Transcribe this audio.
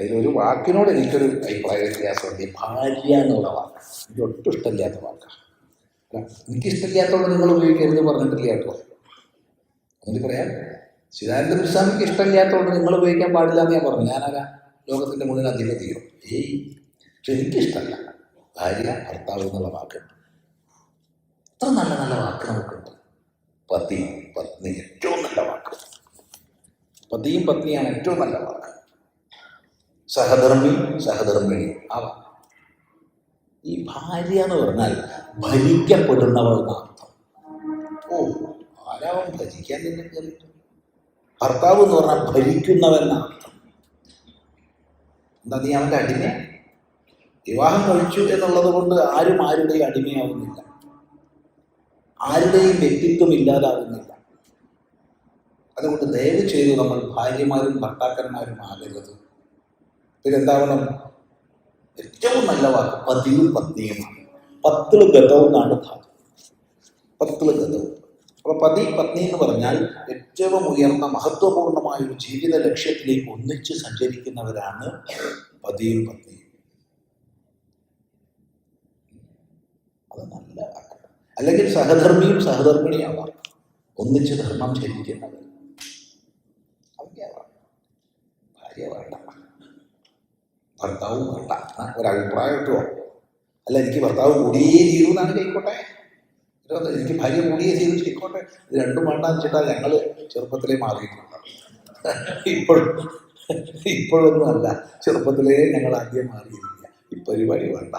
അതിലൊരു വാക്കിനോട് എനിക്കൊരു അഭിപ്രായ വ്യത്യാസമുണ്ട്. ഭാര്യ എന്നുള്ള വാക്ക് എനിക്ക് ഒട്ടും ഇഷ്ടമില്ലാത്ത വാക്കാണ്. എനിക്കിഷ്ടമില്ലാത്തതുകൊണ്ട് നിങ്ങൾ ഉപയോഗിക്കരുത് പറഞ്ഞിട്ടില്ല കേട്ടോ. അങ്ങനെ പറയാം, ചിദാനന്ദ ഗുരുസ്വാമിക്ക് ഇഷ്ടമില്ലാത്തതുകൊണ്ട് നിങ്ങൾ ഉപയോഗിക്കാൻ പാടില്ല എന്ന് ഞാൻ പറഞ്ഞു. ഞാനാരാ ലോകത്തിൻ്റെ മുന്നിൽ അധിപതിയോ? പക്ഷെ എനിക്കിഷ്ടമല്ല ഭാര്യ ഭർത്താവ് എന്നുള്ള വാക്കുണ്ട്. അത്ര നല്ല നല്ല വാക്ക് നമുക്കുണ്ട്. പതി പത്നി ഏറ്റവും നല്ല വാക്ക്. പതിയും പത്നിയാണ് ഏറ്റവും നല്ല വാക്ക്. സഹധർമ്മി സഹധർമ്മിണി ആ വാക്ക്. ഈ ഭാര്യ എന്ന് പറഞ്ഞാൽ ഭരിക്കപ്പെടുന്നവൾ എന്നർത്ഥം. ആരാവൻ ഭജിക്കാൻ തന്നെ കയറിയിട്ട്. ഭർത്താവ് എന്ന് പറഞ്ഞാൽ ഭരിക്കുന്നവൻ എന്നർത്ഥം. എന്താ, നീ അവൻ്റെ അടിമ? വിവാഹം കഴിച്ചു എന്നുള്ളത് കൊണ്ട് ആരും ആരുടെയും അടിമയാവുന്നില്ല, ആരുടെയും വ്യക്തിത്വം ഇല്ലാതാവുന്നില്ല. അതുകൊണ്ട് ദയവ് ചെയ്ത് നമ്മൾ ഭാര്യമാരും ഭർത്താക്കന്മാരും ആകരുത്. പിന്നെന്താവണം? ഏറ്റവും നല്ല വാക്ക് പതിയും പത്നിയുമാണ്. പത്തില് ഗതവും എന്നാണ് ധാതു. പത്തില് ഗതവും. അപ്പോൾ പതി പത്നി എന്ന് പറഞ്ഞാൽ ഏറ്റവും ഉയർന്ന മഹത്വപൂർണമായ ഒരു ജീവിത ലക്ഷ്യത്തിലേക്ക് ഒന്നിച്ച് സഞ്ചരിക്കുന്നവരാണ് പതിയും പത്നിയും. അത് നല്ല വാക്ക്. അല്ലെങ്കിൽ സഹധർമ്മിയും സഹധർമ്മിണിയാവാം, ഒന്നിച്ച് ധർമ്മം ചെയ്യിക്കുന്നവർ. അവയ്ക്കാവാം. ഭാര്യ വേണ്ട, ഭർത്താവും വേണ്ട. ഒരഭിപ്രായം കിട്ടുമോ? അല്ല, എനിക്ക് ഭർത്താവ് കൂടിയേ തീരൂ എന്നാണ് ചെയ്യിക്കോട്ടെ. എനിക്ക് ഭാര്യ കൂടിയേ തീരൂ ചെയ്യിക്കോട്ടെ. ഇത് രണ്ടും വേണ്ടാന്ന് വെച്ചിട്ടാൽ ഞങ്ങൾ ചെറുപ്പത്തിലേ മാറിയിട്ടുണ്ട്. ഇപ്പോഴൊന്നും അല്ല, ചെറുപ്പത്തിലേ ഞങ്ങൾ ആദ്യം മാറിയിരിക്കുക. ഈ പരിപാടി വേണ്ട.